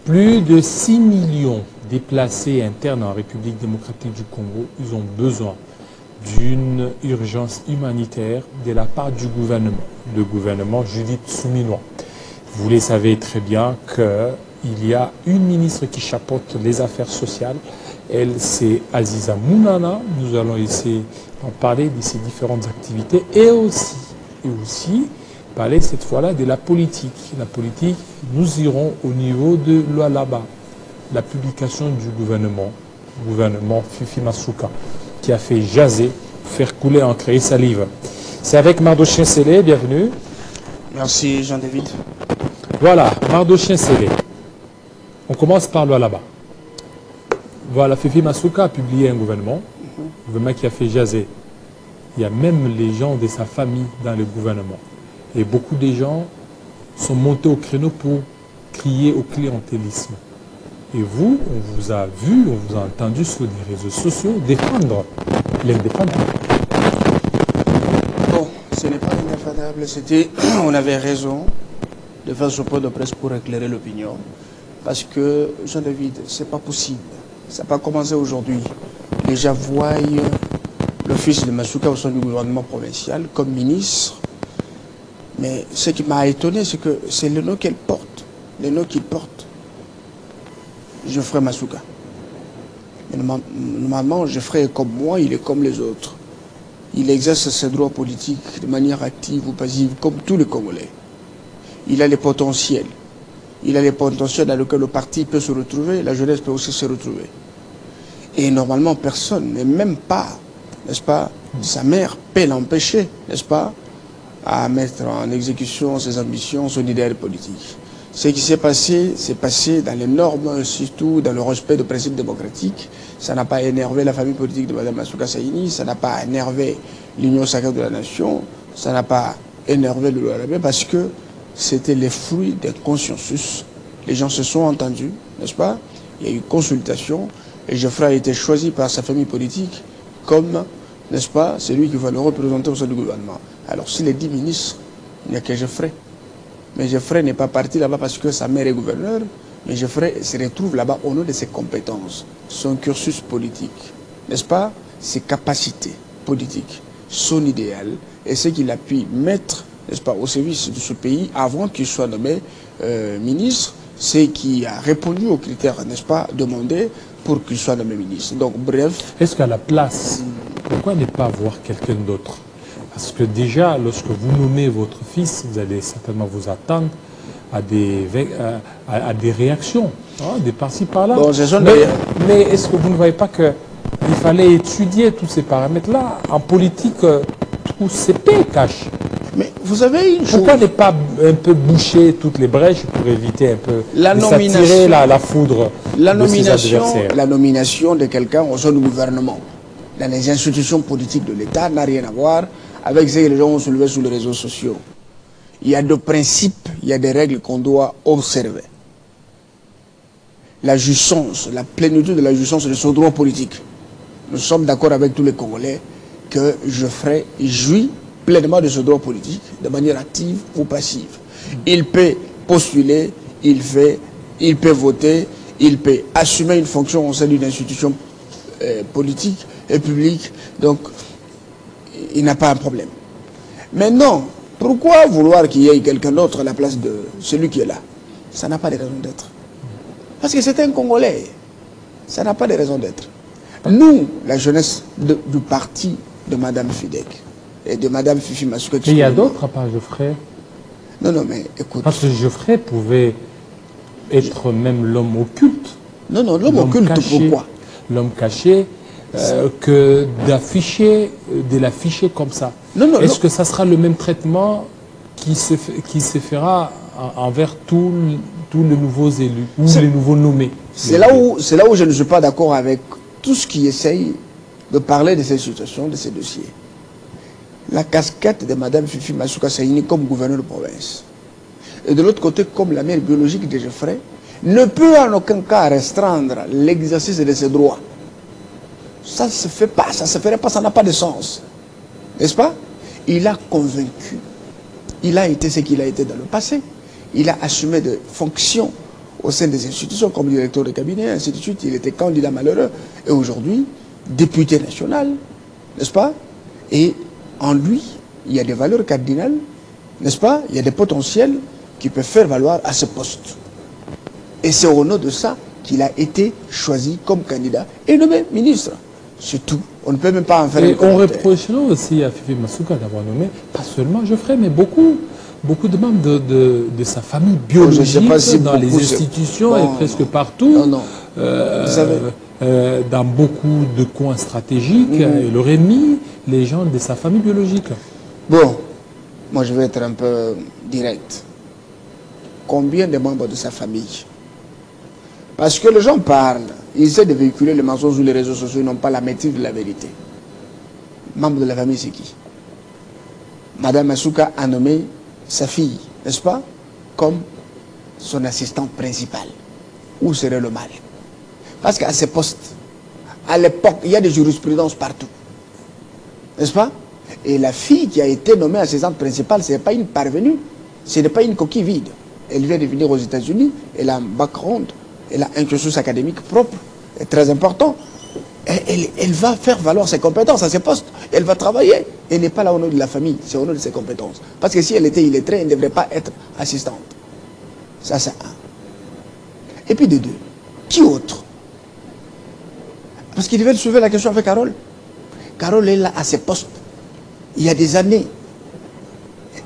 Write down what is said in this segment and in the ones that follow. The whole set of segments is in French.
Plus de 6 millions déplacés internes en République démocratique du Congo, ils ont besoin d'une urgence humanitaire de la part du gouvernement, le gouvernement Judith Suminwa. Vous le savez très bien qu'il y a une ministre qui chapeaute les affaires sociales. Elle, c'est Aziza Mounana. Nous allons essayer d'en parler de ses différentes activités et aussi parler cette fois-là de la politique. La politique, nous irons au niveau de l'Oualaba, la publication du gouvernement Fifi Masuka, qui a fait jaser, faire couler, encre et salive. C'est avec Mardochien Sélé, bienvenue. Merci Jean-David. Voilà, Mardochien Sélé. On commence par l'Oualaba. Voilà, Fifi Masuka a publié un gouvernement qui a fait jaser. Il y a même les gens de sa famille dans le gouvernement. Et beaucoup de gens sont montés au créneau pour crier au clientélisme. Et vous, on vous a vu, on vous a entendu sur les réseaux sociaux défendre l'indépendant. Bon, ce n'est pas indéfendable, c'était, on avait raison de faire ce point de presse pour éclairer l'opinion. Parce que, Jean-David, c'est pas possible. Ça n'a pas commencé aujourd'hui. Les gens voient le fils de Masuka au sein du gouvernement provincial comme ministre. Mais ce qui m'a étonné, c'est que c'est le nom qu'elle porte. Le nom qu'il porte. Geoffrey Masuka. Mais normalement, Geoffrey est comme moi, il est comme les autres. Il exerce ses droits politiques de manière active ou passive, comme tous les Congolais. Il a les potentiels. Il a les potentiels dans lesquels le parti peut se retrouver, la jeunesse peut aussi se retrouver. Et normalement, personne, mais même pas, n'est-ce pas, sa mère peut l'empêcher, n'est-ce pas, à mettre en exécution ses ambitions, son idéal politique. Ce qui s'est passé, c'est passé dans les normes, surtout dans le respect des principes démocratiques. Ça n'a pas énervé la famille politique de Mme Masuka Saïni, ça n'a pas énervé l'Union sacrée de la nation, ça n'a pas énervé le Loualaba parce que c'était les fruits d'un consensus. Les gens se sont entendus, n'est-ce pas? Il y a eu consultation et Geoffrey a été choisi par sa famille politique comme, n'est-ce pas, c'est lui qui va le représenter au sein du gouvernement. Alors s'il est 10 ministres, il n'y a que Geoffrey. Mais Geoffrey n'est pas parti là-bas parce que sa mère est gouverneure, mais Geoffrey se retrouve là-bas au nom de ses compétences, son cursus politique, n'est-ce pas, ses capacités politiques, son idéal et ce qu'il a pu mettre, n'est-ce pas, au service de ce pays avant qu'il soit nommé ministre, c'est qui a répondu aux critères, n'est-ce pas, demandés pour qu'il soit nommé ministre. Donc bref. Est-ce qu'à la place, pourquoi ne pas voir quelqu'un d'autre? Parce que déjà, lorsque vous nommez votre fils, vous allez certainement vous attendre à des réactions, hein, des par-ci par-là. Bon, mais est-ce que vous ne voyez pas qu'il fallait étudier tous ces paramètres-là? En politique, tout s'épée cache. Mais vous avez une chose. Pourquoi ne pas un peu boucher toutes les brèches pour éviter un peu de s'attirer la foudre de ses adversaires? La nomination de quelqu'un au sein du gouvernement, dans les institutions politiques de l'État, n'a rien à voir avec ce que les gens ont soulevé sur les réseaux sociaux. Il y a des principes, il y a des règles qu'on doit observer. La jouissance, la plénitude de la jouissance de son droit politique. Nous sommes d'accord avec tous les Congolais que Geoffrey jouit pleinement de ce droit politique, de manière active ou passive. Il peut postuler, il peut voter, il peut assumer une fonction au sein d'une institution politique et publique. Donc, il n'a pas un problème. Maintenant, pourquoi vouloir qu'il y ait quelqu'un d'autre à la place de celui qui est là? Ça n'a pas de raison d'être. Parce que c'est un Congolais. Ça n'a pas de raison d'être. Nous, la jeunesse du parti de Mme Fidek et de Mme Fifi Masuka. Mais il y a d'autres à part Geoffrey. Non, mais écoute. Parce que Geoffrey pouvait être même l'homme occulte. Non, l'homme occulte, pourquoi? L'homme caché. Que de l'afficher comme ça. Est-ce que ça sera le même traitement qui se fera envers tous les nouveaux élus ou les nouveaux nommés? C'est là où je ne suis pas d'accord avec tout ce qui essaye de parler de ces situations, de ces dossiers. La casquette de Mme Fifi Masuka Saïni comme gouverneur de province et de l'autre côté comme la mère biologique de Geoffrey ne peut en aucun cas restreindre l'exercice de ses droits. Ça ne se fait pas, ça ne se ferait pas, ça n'a pas de sens. N'est-ce pas? Il a convaincu. Il a été ce qu'il a été dans le passé. Il a assumé des fonctions au sein des institutions comme directeur de cabinet, ainsi de suite. Il était candidat malheureux. Et aujourd'hui, député national, n'est-ce pas? Et en lui, il y a des valeurs cardinales, n'est-ce pas? Il y a des potentiels qui peuvent faire valoir à ce poste. Et c'est au nom de ça qu'il a été choisi comme candidat et nommé ministre. C'est tout. On ne peut même pas en faire un commentaire. On reprochera aussi à Fifi Masuka d'avoir nommé, pas seulement Geoffrey, mais beaucoup de membres de sa famille biologique, je sais pas si dans les institutions et presque partout. Non, non. Vous savez, dans beaucoup de coins stratégiques, il aurait mis les gens de sa famille biologique. Bon, moi je vais être un peu direct. Combien de membres de sa famille? Parce que les gens parlent, ils essaient de véhiculer les mensonges sur les réseaux sociaux, ils n'ont pas la maîtrise de la vérité. Membre de la famille, c'est qui? Madame Masuka a nommé sa fille, n'est-ce pas, comme son assistante principale. Où serait le mal? Parce qu'à ces postes, à l'époque, il y a des jurisprudences partout. N'est-ce pas? Et la fille qui a été nommée assistante principale, ce n'est pas une parvenue, ce n'est pas une coquille vide. Elle vient de venir aux États-Unis, elle a un background, elle a un cursus académique propre, et très important. Elle va faire valoir ses compétences à ses postes. Elle va travailler. Elle n'est pas là au nom de la famille, c'est au nom de ses compétences. Parce que si elle était illettrée, elle ne devrait pas être assistante. Ça, c'est un. Et puis de deux, qui autre? Parce qu'il devait soulever la question avec Carole. Carole est là à ses postes. Il y a des années.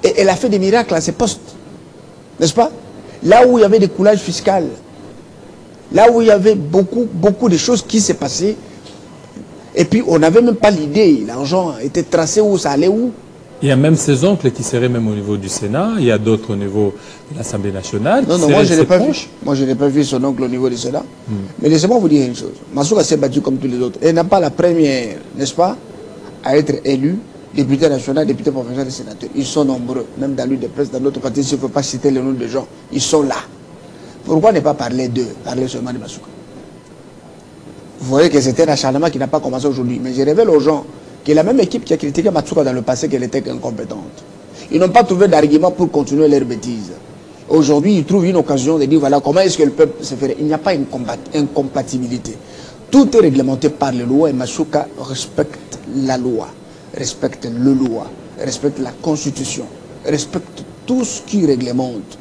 Et elle a fait des miracles à ses postes. N'est-ce pas? Là où il y avait des coulages fiscaux, là où il y avait beaucoup de choses qui s'est passées, et puis on n'avait même pas l'idée, l'argent était tracé où, ça allait où. Il y a même ses oncles qui seraient même au niveau du Sénat, il y a d'autres au niveau de l'Assemblée nationale. Non, moi je n'ai pas vu. Moi je n'ai pas vu son oncle au niveau du Sénat. Mais laissez-moi vous dire une chose. Masuka s'est battu comme tous les autres. Elle n'a pas la première, n'est-ce pas, à être élue député national, député provincial et sénateur. Ils sont nombreux, même dans l'une des presses, dans d'autres partis, il ne faut pas citer le nom des gens. Ils sont là. Pourquoi ne pas parler d'eux, parler seulement de Masuka? Vous voyez que c'était un acharnement qui n'a pas commencé aujourd'hui. Mais je révèle aux gens que la même équipe qui a critiqué Masuka dans le passé, qu'elle était incompétente. Ils n'ont pas trouvé d'argument pour continuer leurs bêtises. Aujourd'hui, ils trouvent une occasion de dire, voilà, comment est-ce que le peuple se ferait? Il n'y a pas une incompatibilité. Tout est réglementé par les lois et Masuka respecte la loi, respecte le loi, respecte la constitution, respecte tout ce qui réglemente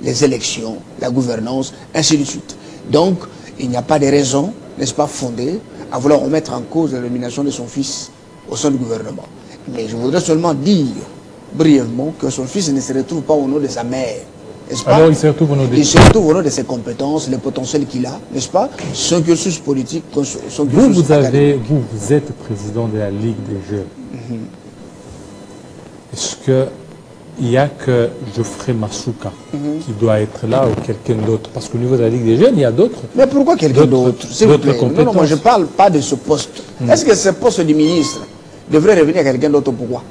les élections, la gouvernance, ainsi de suite. Donc, il n'y a pas de raison, n'est-ce pas, fondée à vouloir remettre en cause la nomination de son fils au sein du gouvernement. Mais je voudrais seulement dire brièvement que son fils ne se retrouve pas au nom de sa mère. Pas? Alors il se retrouve au nom de... Il se retrouve au nom de ses compétences, les potentiels qu'il a, n'est-ce pas? Son cursus politique, son cursus académique. Vous êtes président de la Ligue des Jeunes. Est-ce qu'il n'y a que Geoffrey Masuka qui doit être là ou quelqu'un d'autre? Parce qu'au niveau de la Ligue des Jeunes, il y a d'autres. Mais pourquoi quelqu'un d'autre? Non, moi je ne parle pas de ce poste. Est-ce que ce poste du ministre devrait revenir à quelqu'un d'autre? Pourquoi?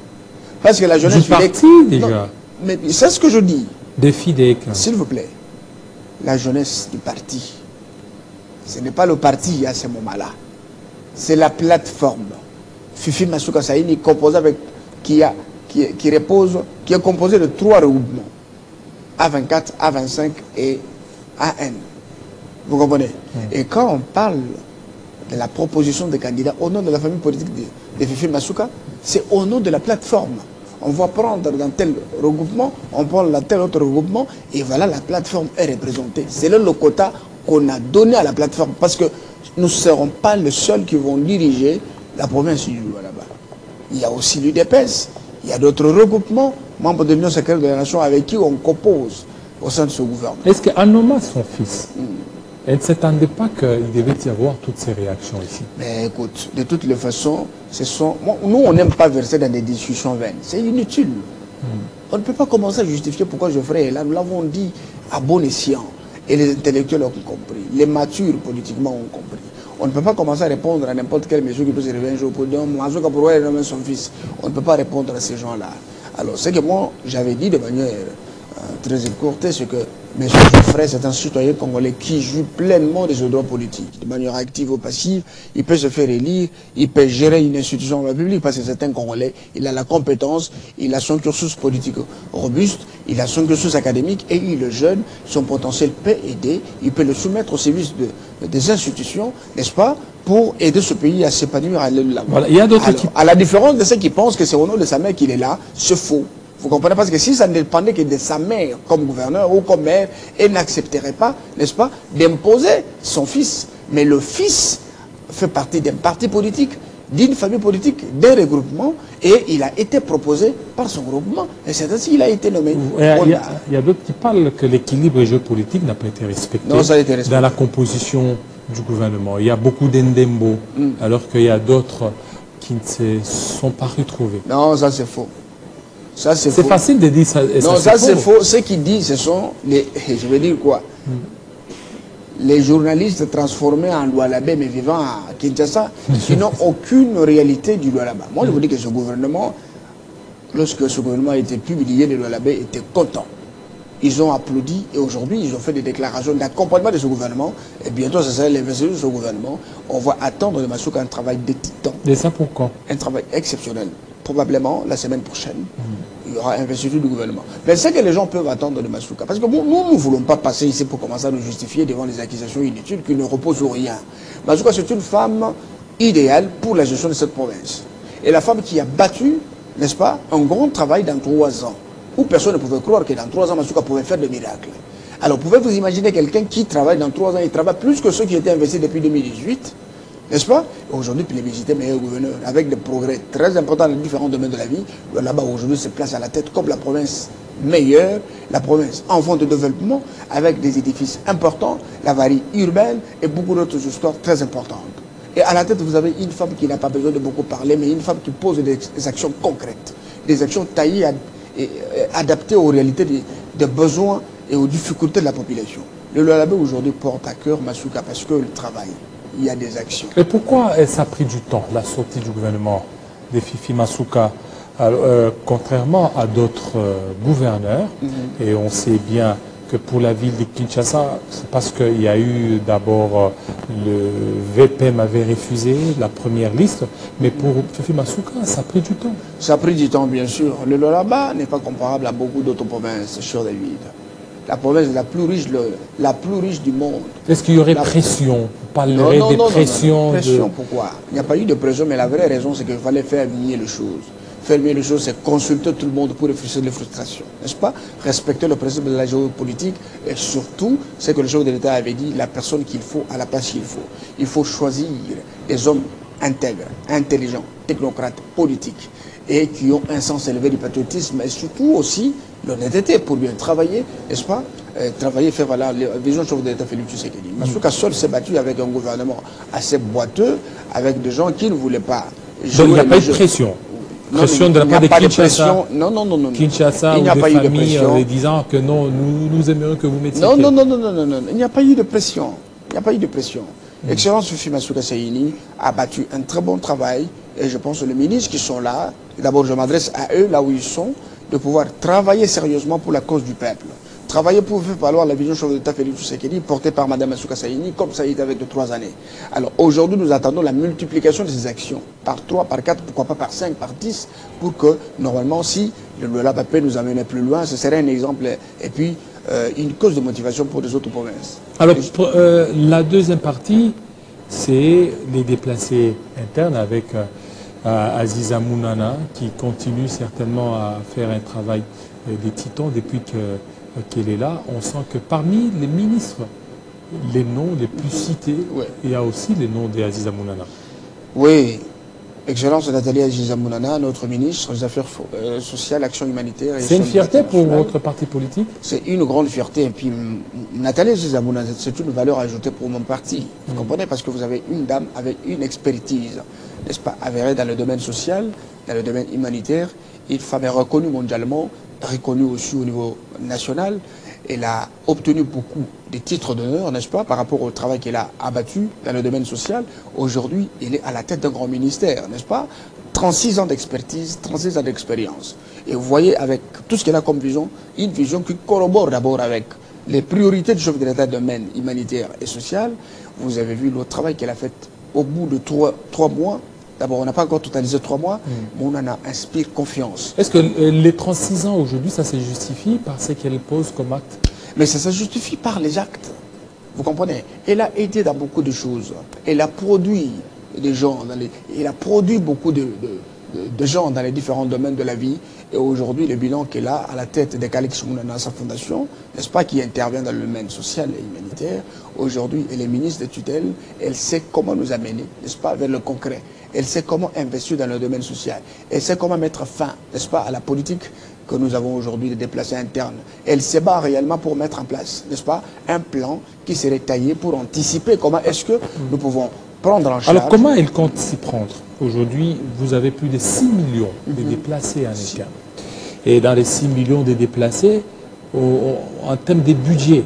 Parce que la jeunesse... Du parti, déjà. Non, mais c'est ce que je dis. Des FIDEC. S'il vous plaît, la jeunesse du parti, ce n'est pas le parti à ce moment-là. C'est la plateforme. Fifi Masuka Saïni, qui est composé de 3 regroupements. A24, A25 et AN. Vous comprenez? Et quand on parle de la proposition des candidats au nom de la famille politique de Fifi Masuka, c'est au nom de la plateforme. On va prendre dans tel regroupement, on prend dans tel autre regroupement, et voilà, la plateforme est représentée. C'est là le quota qu'on a donné à la plateforme, parce que nous ne serons pas les seuls qui vont diriger la province du Louga là-bas. Il y a aussi l'UDPS, il y a d'autres regroupements, membres de l'Union secrète de la Nation, avec qui on compose au sein de ce gouvernement. Est-ce qu'en nommant son fils, elle ne s'attendait pas qu'il devait y avoir toutes ces réactions ici? Mais écoute, de toutes les façons, nous on n'aime pas verser dans des discussions vaines. C'est inutile. On ne peut pas commencer à justifier pourquoi Geoffrey est là. Nous l'avons dit à bon escient. Et les intellectuels ont compris. Les matures politiquement ont compris. On ne peut pas commencer à répondre à n'importe quel monsieur qui peut se réveiller un jour pour dire pourquoi il nomme son fils. On ne peut pas répondre à ces gens-là. Alors, ce que moi, j'avais dit de manière très écourtée, c'est que Mais ce que je ferai, c'est un citoyen congolais qui joue pleinement de ses droits politiques, de manière active ou passive. Il peut se faire élire, il peut gérer une institution publique parce que c'est un Congolais. Il a la compétence, il a son cursus politique robuste, il a son cursus académique et il est jeune. Son potentiel peut aider, il peut le soumettre au service des institutions, n'est-ce pas, pour aider ce pays à s'épanouir. Voilà. Il y a d'autres types. À la différence de ceux qui pensent que c'est au nom de sa mère qu'il est là, c'est faux. Vous comprenez? Parce que si ça ne dépendait que de sa mère comme gouverneur ou comme maire, elle n'accepterait pas, n'est-ce pas, d'imposer son fils. Mais le fils fait partie d'un parti politique, d'une famille politique, d'un regroupement, et il a été proposé par son groupement. Et c'est ainsi qu'il a été nommé. Il y a d'autres qui parlent que l'équilibre géopolitique n'a pas été respecté, non, ça a été respecté dans la composition du gouvernement. Il y a beaucoup d'Endembo, alors qu'il y a d'autres qui ne se sont pas retrouvés. Non, ça c'est faux. C'est facile de dire ça. Non, ça c'est faux. Ceux qui disent, ce sont les... Je veux dire quoi? Les journalistes transformés en Lualabé, mais vivant à Kinshasa, qui n'ont aucune réalité du Lualaba. Moi, je vous dis que ce gouvernement, lorsque ce gouvernement a été publié, les Lualabé étaient contents. Ils ont applaudi et aujourd'hui, ils ont fait des déclarations d'accompagnement de ce gouvernement. Et bientôt, ce sera l'investiture de ce gouvernement. On va attendre de Masuka un travail de titan. Et ça pourquoi? Un travail exceptionnel. Probablement, la semaine prochaine, il y aura investiture du gouvernement. Mais c'est que les gens peuvent attendre de Masuka. Parce que nous ne voulons pas passer ici pour commencer à nous justifier devant les accusations inutiles qui ne reposent sur rien. Masuka, c'est une femme idéale pour la gestion de cette province. Et la femme qui a battu, n'est-ce pas, un grand travail dans 3 ans. Où personne ne pouvait croire que dans 3 ans, Masuka pouvait faire des miracles. Alors, pouvez-vous imaginer quelqu'un qui travaille dans 3 ans, il travaille plus que ceux qui étaient investis depuis 2018, n'est-ce pas? Aujourd'hui, plébiscité meilleur gouverneur, avec des progrès très importants dans différents domaines de la vie. Là-bas, aujourd'hui, se place à la tête comme la province meilleure, la province en voie de développement, avec des édifices importants, la varie urbaine et beaucoup d'autres histoires très importantes. Et à la tête, vous avez une femme qui n'a pas besoin de beaucoup parler, mais une femme qui pose des actions concrètes, des actions taillées et adaptées aux réalités des besoins et aux difficultés de la population. Le Lualabé aujourd'hui porte à cœur Masuka parce que le travail. Il y a des actions. Et pourquoi ça a pris du temps, la sortie du gouvernement de Fifi Masuka, contrairement à d'autres gouverneurs, et on sait bien que pour la ville de Kinshasa, c'est parce qu'il y a eu d'abord le VPM avait refusé la première liste, mais pour Fifi Masuka, ça a pris du temps. Ça a pris du temps, bien sûr. Le Lualaba n'est pas comparable à beaucoup d'autres provinces sur des villes. La province la plus riche du monde. Est-ce qu'il y aurait pression? Vous parlerez des pressions. Non. Pression, pourquoi? Il n'y a pas eu de pression, mais la vraie raison, c'est qu'il fallait faire mieux les choses. Faire mieux les choses, c'est consulter tout le monde pour refuser les frustrations. N'est-ce pas? Respecter le principe de la géopolitique et surtout, c'est que le chef de l'État avait dit, la personne qu'il faut à la place qu'il faut. Il faut choisir des hommes intègres, intelligents, technocrates, politiques et qui ont un sens élevé du patriotisme et surtout aussi l'honnêteté pour bien travailler, n'est-ce pas? Travailler, faire voilà, la vision chef de l'État Félix Tshisekedi. Masuka seul s'est battu avec un gouvernement assez boiteux, avec des gens qui ne voulaient pas jouer. Donc il n'y a pas eu de pression. Pression de la part de Kinshasa. Non. Kinshasa ou des familles disant que non, nous aimerions que vous mettiez. Non. Il n'y a pas eu de pression. Il n'y a pas eu de pression. Excellence Fifi Masuka Saini a battu un très bon travail et je pense que les ministres qui sont là, d'abord je m'adresse à eux là où ils sont, de pouvoir travailler sérieusement pour la cause du peuple. Travailler pour faire valoir la vision chef de l'État Félix Tshisekedi portée par Mme Masuka Saini, comme ça a été avec de 3 années. Alors aujourd'hui, nous attendons la multiplication de ces actions, par 3, par 4, pourquoi pas par 5, par 10, pour que normalement, si le Lualaba peut nous amener plus loin, ce serait un exemple et puis une cause de motivation pour les autres provinces. Alors, la deuxième partie, c'est les déplacés internes avec Aziza Mounana, qui continue certainement à faire un travail des titans depuis qu'elle est là. On sent que parmi les ministres, les noms les plus cités, il y a aussi les noms d'Aziza Mounana. Oui, Excellence Nathalie Aziza Mounana, notre ministre des Affaires sociales, Action humanitaire. C'est une fierté pour votre parti politique? C'est une grande fierté. Et puis Nathalie Aziza Mounana, c'est une valeur ajoutée pour mon parti. Vous comprenez? Parce que vous avez une dame avec une expertise, n'est-ce pas, avérée dans le domaine social, dans le domaine humanitaire. Une femme est reconnue mondialement, reconnue aussi au niveau national. Elle a obtenu beaucoup de titres d'honneur, n'est-ce pas, par rapport au travail qu'elle a abattu dans le domaine social. Aujourd'hui, elle est à la tête d'un grand ministère, n'est-ce pas? 36 ans d'expertise, 36 ans d'expérience. Et vous voyez, avec tout ce qu'elle a comme vision, une vision qui corrobore d'abord avec, les priorités du chef de l'État, domaine humanitaire et social, vous avez vu le travail qu'elle a fait au bout de trois mois. D'abord, on n'a pas encore totalisé 3 mois, mais on en a inspire confiance. Est-ce que les 36 ans aujourd'hui, ça se justifie par ce qu'elle pose comme acte? Mais ça se justifie par les actes. Vous comprenez? Elle a aidé dans beaucoup de choses. Elle a produit des gens, elle a produit beaucoup de gens dans les différents domaines de la vie. Et aujourd'hui, le bilan qu'elle a à la tête des Calix Mounana, sa fondation, n'est-ce pas, qui intervient dans le domaine social et humanitaire, aujourd'hui, elle est ministre de tutelle, elle sait comment nous amener, n'est-ce pas, vers le concret. Elle sait comment investir dans le domaine social. Elle sait comment mettre fin, n'est-ce pas, à la politique que nous avons aujourd'hui de déplacés internes. Elle se bat réellement pour mettre en place, n'est-ce pas, un plan qui serait taillé pour anticiper comment est-ce que nous pouvons prendre en charge. Alors comment elle compte s'y prendre? Aujourd'hui, vous avez plus de 6 millions de déplacés en interne. Et dans les 6 millions de déplacés, en termes de budget,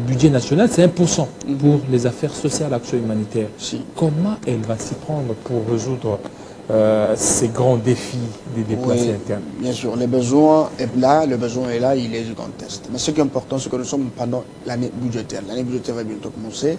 budget national, c'est 1% pour les affaires sociales, action humanitaire. Comment elle va s'y prendre pour résoudre ces grands défis des déplacés internes? Bien sûr, le besoin est là, il est gigantesque. Mais ce qui est important, c'est que nous sommes pendant l'année budgétaire. L'année budgétaire va bientôt commencer.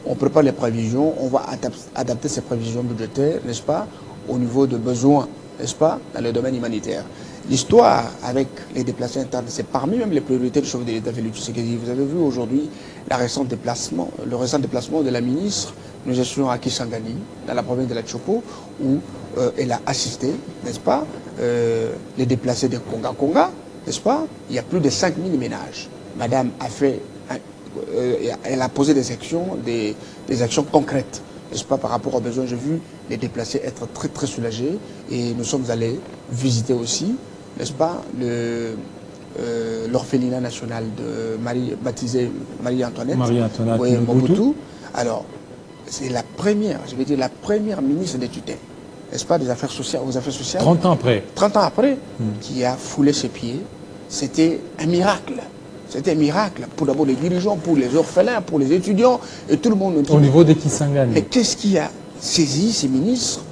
On prépare les prévisions, on va adapter ces prévisions budgétaires, n'est-ce pas, au niveau de besoins, n'est-ce pas, dans le domaine humanitaire. L'histoire avec les déplacés internes, c'est parmi même les priorités du chef de l'État, Félix Tshisekedi. Vous avez vu aujourd'hui le récent déplacement de la ministre. Nous étions à Kisangani, dans la province de la Tchopo, où elle a assisté, n'est-ce pas, les déplacés de Konga, n'est-ce pas. Il y a plus de 5000 ménages. Madame a fait, elle a posé des actions concrètes, n'est-ce pas, par rapport aux besoins. J'ai vu les déplacés être très très soulagés et nous sommes allés visiter aussi, n'est-ce pas, l'orphelinat national de baptisé Marie-Antoinette Mobutu. Alors, c'est la première, je vais dire la première ministre des tutelles, n'est-ce pas, aux affaires sociales. 30 ans après. 30 ans après, qui a foulé ses pieds. C'était un miracle. C'était un miracle pour d'abord les dirigeants, pour les orphelins, pour les étudiants et tout le monde. Au niveau de Kisangani. Mais qu'est-ce qui a saisi ces ministres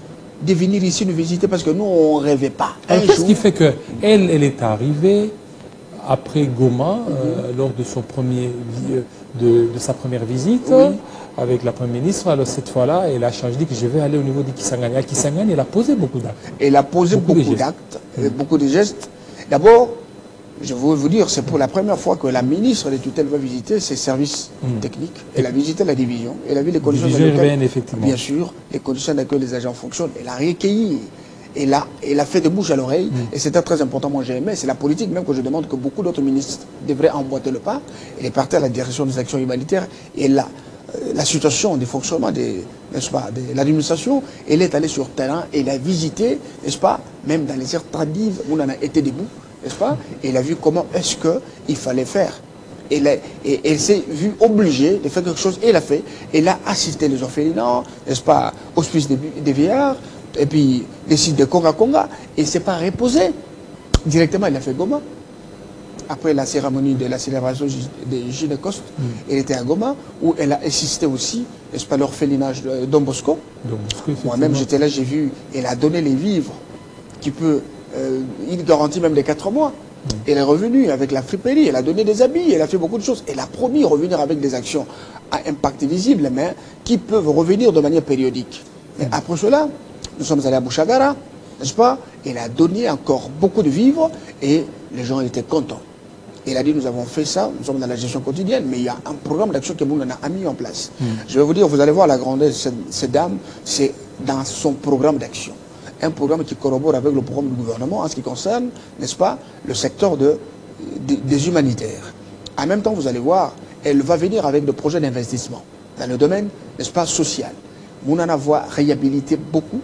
de venir ici nous visiter? Parce que nous, on ne rêvait pas. Qu'est-ce qui fait qu'elle est arrivée après Goma, lors de, sa première visite avec la Première ministre? Alors cette fois-là, elle a dit que je vais aller au niveau de Kisangani. À Kisangani, elle a posé beaucoup d'actes. Elle a posé beaucoup d'actes, beaucoup de gestes. D'abord, je veux vous dire, c'est pour la première fois que la ministre des tutelles va visiter ses services techniques. Elle a visité la division. Elle a vu les conditions urbaine, effectivement. Bien sûr, les conditions dans lesquelles les agents fonctionnent. Elle a recueilli. Elle a fait de bouche à l'oreille. Et c'était très important, moi j'ai aimé. C'est la politique même que je demande que beaucoup d'autres ministres devraient emboîter le pas. Elle est partie à la direction des actions humanitaires. Et la situation du fonctionnement de l'administration, elle est allée sur terrain. Elle a visité, n'est-ce pas, même dans les aires tardives où on en a été debout. N'est-ce pas? Et elle a vu comment est-ce qu'il fallait faire. Elle s'est vue obligée de faire quelque chose. Et elle a fait. Elle a assisté les orphelinats, n'est-ce pas, hospice des vieillards, et puis les sites de Konga. Et elle ne s'est pas reposée. Directement, elle a fait Goma. Après la cérémonie de la célébration des gynécostes, elle était à Goma, où elle a assisté aussi, n'est-ce pas, l'orphelinage de Don Bosco. Moi-même, j'étais là, j'ai vu, elle a donné les vivres qui peut... il garantit même des 4 mois. Elle est revenue avec la friperie, elle a donné des habits, elle a fait beaucoup de choses. Elle a promis revenir avec des actions à impact visible, mais qui peuvent revenir de manière périodique. Mais après cela, nous sommes allés à Bouchagara, n'est-ce pas? Elle a donné encore beaucoup de vivres et les gens étaient contents. Elle a dit, nous avons fait ça, nous sommes dans la gestion quotidienne, mais il y a un programme d'action que Mounana a mis en place. Je vais vous dire, vous allez voir la grandeur de cette dame, c'est dans son programme d'action. Un programme qui collabore avec le programme du gouvernement en ce qui concerne, n'est-ce pas, le secteur des humanitaires. En même temps, vous allez voir, elle va venir avec des projets d'investissement dans le domaine, n'est-ce pas, social. Mounana va réhabiliter beaucoup.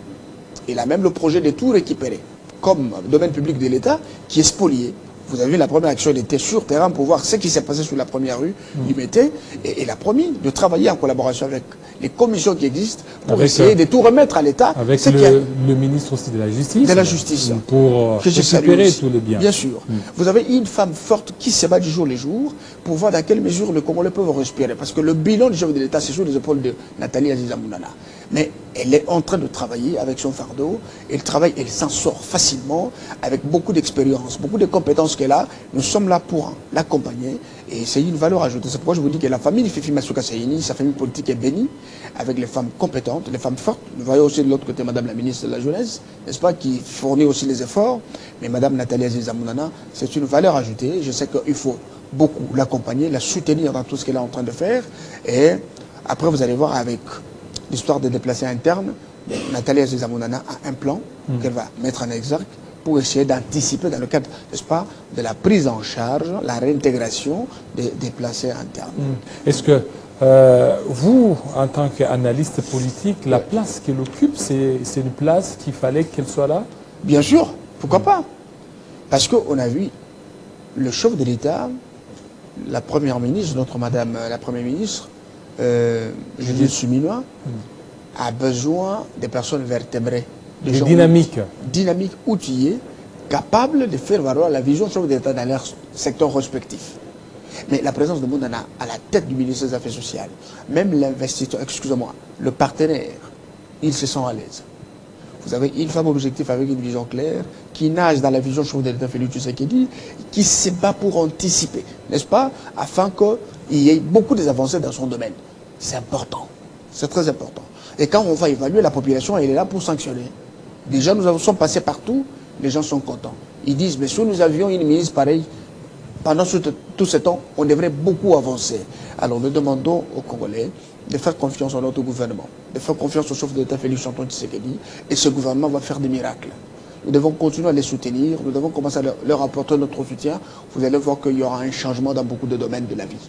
Il a même le projet de tout récupérer, comme domaine public de l'État, qui est spolié. Vous avez vu, la première action, elle était sur terrain pour voir ce qui s'est passé sur la première rue du Mété. Et il a promis de travailler en collaboration avec les commissions qui existent pour essayer de tout remettre à l'État. Avec le ministre aussi de la Justice. De la Justice. Pour récupérer tous les biens. Bien sûr. Vous avez une femme forte qui se bat du jour les jours pour voir dans quelle mesure les Congolais peuvent respirer. Parce que le bilan du chef de l'État, c'est sur les épaules de Nathalie Aziza Mounana. Mais elle est en train de travailler avec son fardeau. Elle travaille, elle s'en sort facilement, avec beaucoup d'expérience, beaucoup de compétences qu'elle a, nous sommes là pour l'accompagner et c'est une valeur ajoutée. C'est pourquoi je vous dis que la famille Fifi Masuka Seyini, sa famille politique est bénie, avec les femmes compétentes, les femmes fortes. Nous voyons aussi de l'autre côté Madame la ministre de la Jeunesse, n'est-ce pas, qui fournit aussi les efforts. Mais Madame Nathalie Aziza Mounana, c'est une valeur ajoutée. Je sais qu'il faut beaucoup l'accompagner, la soutenir dans tout ce qu'elle est en train de faire. Et après, vous allez voir avec l'histoire des déplacés internes, Nathalie Aziza Mounana a un plan qu'elle va mettre en exergue pour essayer d'anticiper dans le cadre, n'est-ce pas, de la prise en charge, la réintégration des déplacés internes. Est-ce que vous, en tant qu'analyste politique, la place qu'elle occupe, c'est une place qu'il fallait qu'elle soit là? Bien sûr, pourquoi pas? Parce qu'on a vu le chef de l'État, la première ministre, notre Madame la Première ministre, Judith Suminwa, a besoin de personnes vertébrées. De dynamiques. Dynamiques, outillées, capables de faire valoir la vision chef de l'État dans leur secteur respectif. Mais la présence de Mounana à la tête du ministère des Affaires sociales, même l'investisseur, excusez-moi, le partenaire, ils se sentent à l'aise. Vous avez une femme objective avec une vision claire, qui nage dans la vision chef de l'État Félix Tshisekedi, qui se bat pour anticiper, n'est-ce pas, afin qu'il y ait beaucoup d'avancées dans son domaine. C'est important, c'est très important. Et quand on va évaluer la population, elle est là pour sanctionner. Déjà, nous sommes passés partout, les gens sont contents. Ils disent, mais si nous avions une ministre pareille, pendant tout ce temps, on devrait beaucoup avancer. Alors nous demandons aux Congolais de faire confiance en notre gouvernement, de faire confiance au chef de l'État Félix Tshisekedi, et ce gouvernement va faire des miracles. Nous devons continuer à les soutenir, nous devons commencer à leur apporter notre soutien. Vous allez voir qu'il y aura un changement dans beaucoup de domaines de la vie.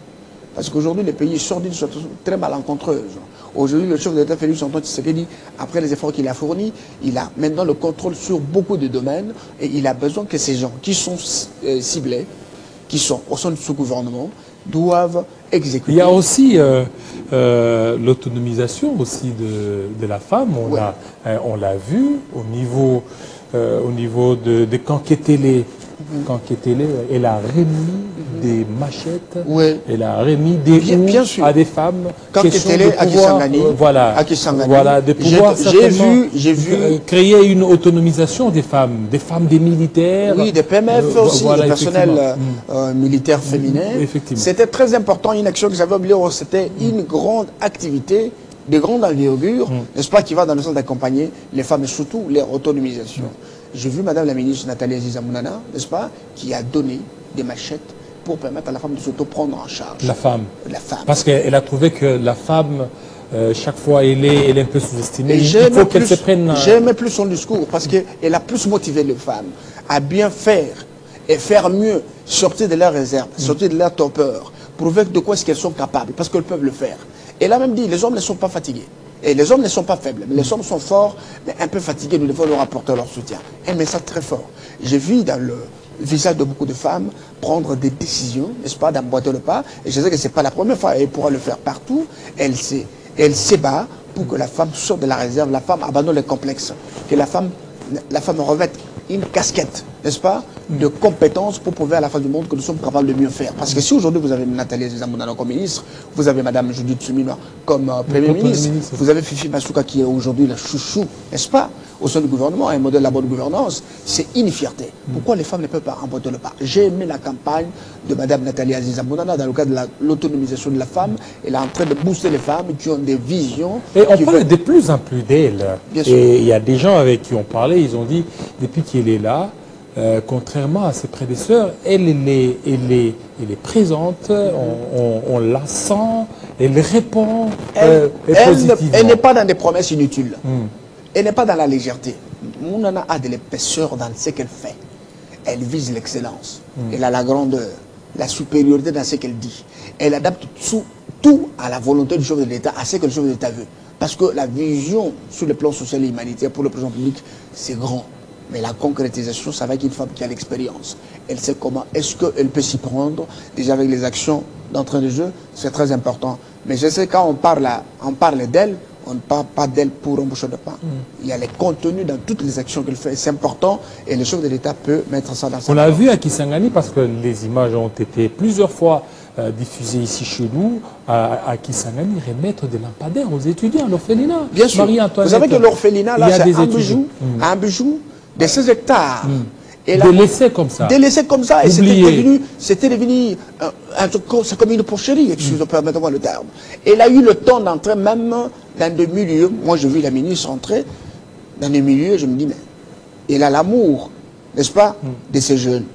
Parce qu'aujourd'hui, le pays sort d'une situation très malencontreuse. Aujourd'hui, le chef de l'État Félix Tshisekedi, après les efforts qu'il a fournis, il a maintenant le contrôle sur beaucoup de domaines et il a besoin que ces gens qui sont ciblés, qui sont au sein de ce gouvernement, doivent exécuter. Il y a aussi l'autonomisation aussi de la femme. On l'a vu au niveau de Kanketele. Kanketele, elle a remis des machettes, elle a remis des houes à des femmes. Kanketele à Kisangani, voilà, de pouvoir j'ai vu créer une autonomisation des femmes des militaires. Oui, des PMF aussi, des personnels militaires féminins. C'était très important, une action que j'avais oubliée, c'était une grande activité de grande envergure, n'est-ce pas, qui va dans le sens d'accompagner les femmes et surtout leur autonomisation. J'ai vu Madame la ministre Nathalie Aziza Mounana, n'est-ce pas, qui a donné des machettes pour permettre à la femme de s'auto-prendre en charge. La femme. La femme. Parce qu'elle a trouvé que la femme, chaque fois, elle est un peu sous-estimée. Il faut qu'elle se prenne... J'aimais plus son discours parce qu'elle a plus motivé les femmes à bien faire et faire mieux, sortir de leur réserve, sortir de leur torpeur, prouver de quoi est-ce qu'elles sont capables, parce qu'elles peuvent le faire. Elle a même dit, les hommes ne sont pas fatigués. Et les hommes ne sont pas faibles, mais les hommes sont forts, mais un peu fatigués, nous devons leur apporter leur soutien. Un message très fort. J'ai vu dans le visage de beaucoup de femmes prendre des décisions, n'est-ce pas, d'emboîter le pas. Et je sais que ce n'est pas la première fois, elle pourra le faire partout. Elle se bat pour que la femme sorte de la réserve, la femme abandonne les complexes, que la femme revête une casquette, n'est-ce pas, de compétences pour prouver à la fin du monde que nous sommes capables de mieux faire. Parce que si aujourd'hui vous avez Nathalie Aziza Mounana comme ministre, vous avez Madame Judith Suminwa comme Premier ministre, vous avez Fifi Masuka qui est aujourd'hui la chouchou, n'est-ce pas, au sein du gouvernement, un modèle de la bonne gouvernance, c'est une fierté. Pourquoi les femmes ne peuvent pas emboîter le pas? J'ai aimé la campagne de Madame Nathalie Aziza Mounana dans le cadre de l'autonomisation de la femme. Elle est en train de booster les femmes qui ont des visions. Et on parle de plus en plus d'elle. Et il y a des gens avec qui on parlait, ils ont dit, depuis qu'elle est là, contrairement à ses prédécesseurs, elle est présente, on la sent, elle répond positivement. Elle n'est pas dans des promesses inutiles. Elle n'est pas dans la légèreté. Mounana a de l'épaisseur dans ce qu'elle fait. Elle vise l'excellence. Elle a la grandeur, la supériorité dans ce qu'elle dit. Elle adapte tout à la volonté du chef de l'État, à ce que le chef de l'État veut. Parce que la vision sur le plan social et humanitaire pour le président public, c'est grand. Mais la concrétisation, ça va être une femme qui a l'expérience. Elle sait comment est-ce qu'elle peut s'y prendre. Déjà avec les actions d'entrée de jeu, c'est très important. Mais je sais quand on parle d'elle, on ne parle pas d'elle pour embaucher de pain. Il y a les contenus dans toutes les actions qu'elle fait. C'est important et le chef de l'État peut mettre ça dans sa... On l'a vu à Kisangani parce que les images ont été plusieurs fois diffusées ici chez nous. À Kisangani, remettre des lampadaires aux étudiants, l'orphelinat. Bien sûr. Vous savez que l'orphelinat, là, c'est un bijou de 16 hectares. Délaissé comme ça. Délaissé comme ça. Et c'était devenu un truc, c'est comme une porcherie, excusez-moi, permettez-moi le terme. Elle a eu le temps d'entrer même dans des milieux. Moi, j'ai vu la ministre entrer dans des milieux, je me dis, mais elle a l'amour, n'est-ce pas, de ces jeunes.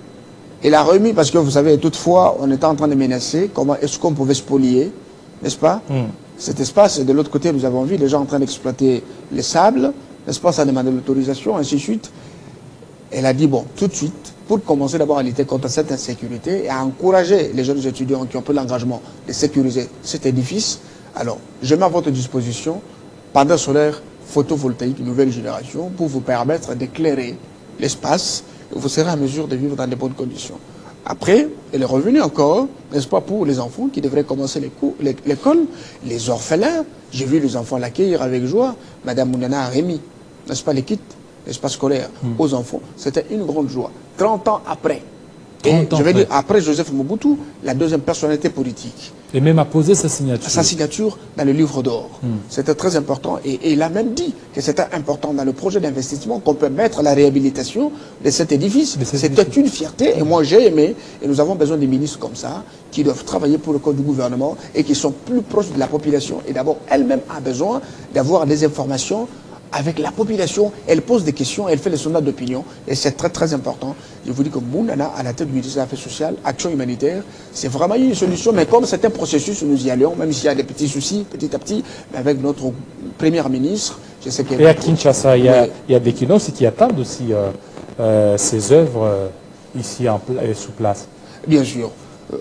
Elle a remis, parce que vous savez, toutefois, on était en train de menacer, comment est-ce qu'on pouvait spolier, n'est-ce pas, cet espace. Et de l'autre côté, nous avons vu les gens en train d'exploiter les sables, n'est-ce pas, ça demandait l'autorisation, ainsi de suite. Elle a dit, bon, tout de suite, pour commencer d'abord à lutter contre cette insécurité et à encourager les jeunes étudiants qui ont pris l'engagement de sécuriser cet édifice, alors, je mets à votre disposition panneaux solaires photovoltaïques nouvelle génération pour vous permettre d'éclairer l'espace et vous serez en mesure de vivre dans de bonnes conditions. Après, elle est revenue encore, n'est-ce pas, pour les enfants qui devraient commencer l'école, les orphelins. J'ai vu les enfants l'accueillir avec joie. Madame Mounana a remis, n'est-ce pas, les kits, l'espace scolaire aux enfants. C'était une grande joie. 30 ans après. Et je vais dire, après Joseph Mobutu, la deuxième personnalité politique. Et même a posé sa signature. Sa signature dans le livre d'or. C'était très important. Et il a même dit que c'était important dans le projet d'investissement qu'on peut mettre la réhabilitation de cet édifice. C'était une fierté. Et moi, j'ai aimé. Et nous avons besoin des ministres comme ça, qui doivent travailler pour le compte du gouvernement et qui sont plus proches de la population. Et d'abord, elle-même a besoin d'avoir des informations avec la population. Elle pose des questions, elle fait les sondages d'opinion. Et c'est très, très important. Je vous dis que Mounana, à la tête du ministère des Affaires sociales, action humanitaire, c'est vraiment une solution. Mais comme c'est un processus, nous y allons, même s'il y a des petits soucis, petit à petit, mais avec notre premier ministre, je sais qu'il y a... Et à Kinshasa, il y a des Kinois qui attendent aussi ces œuvres ici sous place. Bien sûr.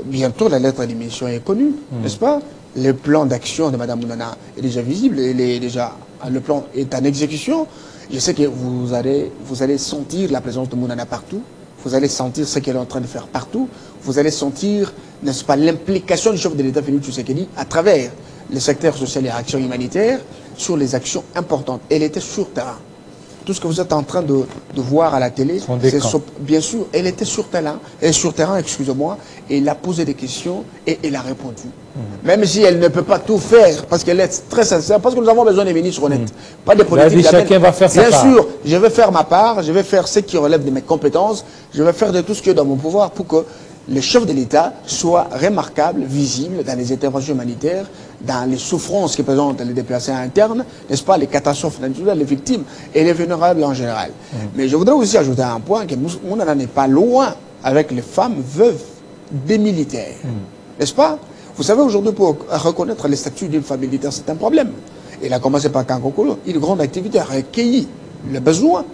Bientôt, la lettre d'émission est connue, n'est-ce pas? Le plan d'action de Mme Mounana est déjà visible, le plan est en exécution. Je sais que vous allez sentir la présence de Mounana partout. Vous allez sentir ce qu'elle est en train de faire partout. Vous allez sentir, n'est-ce pas, l'implication du chef de l'État, Félix Tshisekedi, à travers le secteur social et action humanitaire, sur les actions importantes. Elle était sur terrain. Tout ce que vous êtes en train de voir à la télé, bien sûr, elle était sur terrain, excusez-moi, et elle a posé des questions et elle a répondu. Même si elle ne peut pas tout faire, parce qu'elle est très sincère, parce que nous avons besoin des ministres honnêtes, pas des politiques. Chacun va faire sa part. Bien sûr, je vais faire ma part, je vais faire ce qui relève de mes compétences, je vais faire de tout ce qui est dans mon pouvoir pour que le chef de l'État soit remarquable, visible dans les interventions humanitaires, dans les souffrances que présentent les déplacés internes, n'est-ce pas, les catastrophes naturelles, les victimes et les vulnérables en général. Mais je voudrais aussi ajouter un point, que Mounana n'est pas loin avec les femmes veuves des militaires. N'est-ce pas? Vous savez, aujourd'hui, pour reconnaître les statuts d'une femme militaire, c'est un problème. Il a commencé par Kankokolo, une grande activité a recueilli le besoin.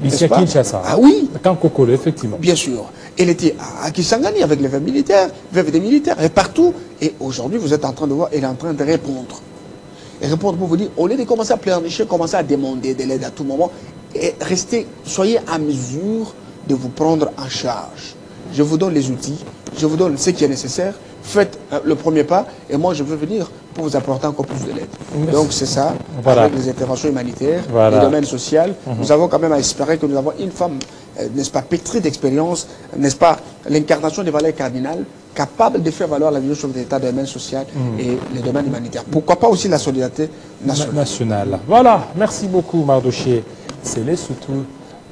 Ici à Kinshasa. Ah oui. Kankokolo, effectivement. Bien sûr. Elle était à Kisangani avec les veuves militaires, veuves des militaires, et partout. Et aujourd'hui, vous êtes en train de voir, elle est en train de répondre. Et répondre pour vous dire, au lieu de commencer à pleurnicher, commencer à demander de l'aide à tout moment, et restez, soyez à mesure de vous prendre en charge. Je vous donne les outils, je vous donne ce qui est nécessaire, faites le premier pas, et moi je veux venir pour vous apporter encore plus de l'aide. Donc c'est ça, avec les interventions humanitaires, le domaine social. Nous avons quand même à espérer que nous avons une femme, n'est-ce pas, pétrie d'expérience, n'est-ce pas, l'incarnation des valeurs cardinales, capable de faire valoir la vision de l'État, le domaine social et le domaine humanitaire. Pourquoi pas aussi la solidarité nationale. Voilà, merci beaucoup Mardoché Sélé, surtout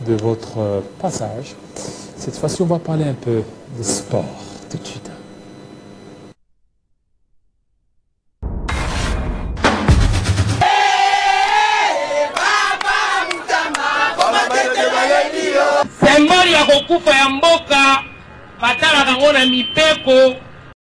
de votre passage. Cette fois-ci, on va parler un peu de sport tout de suite. Sembori ya kokufa ya mboka batalaka ngo na mipeko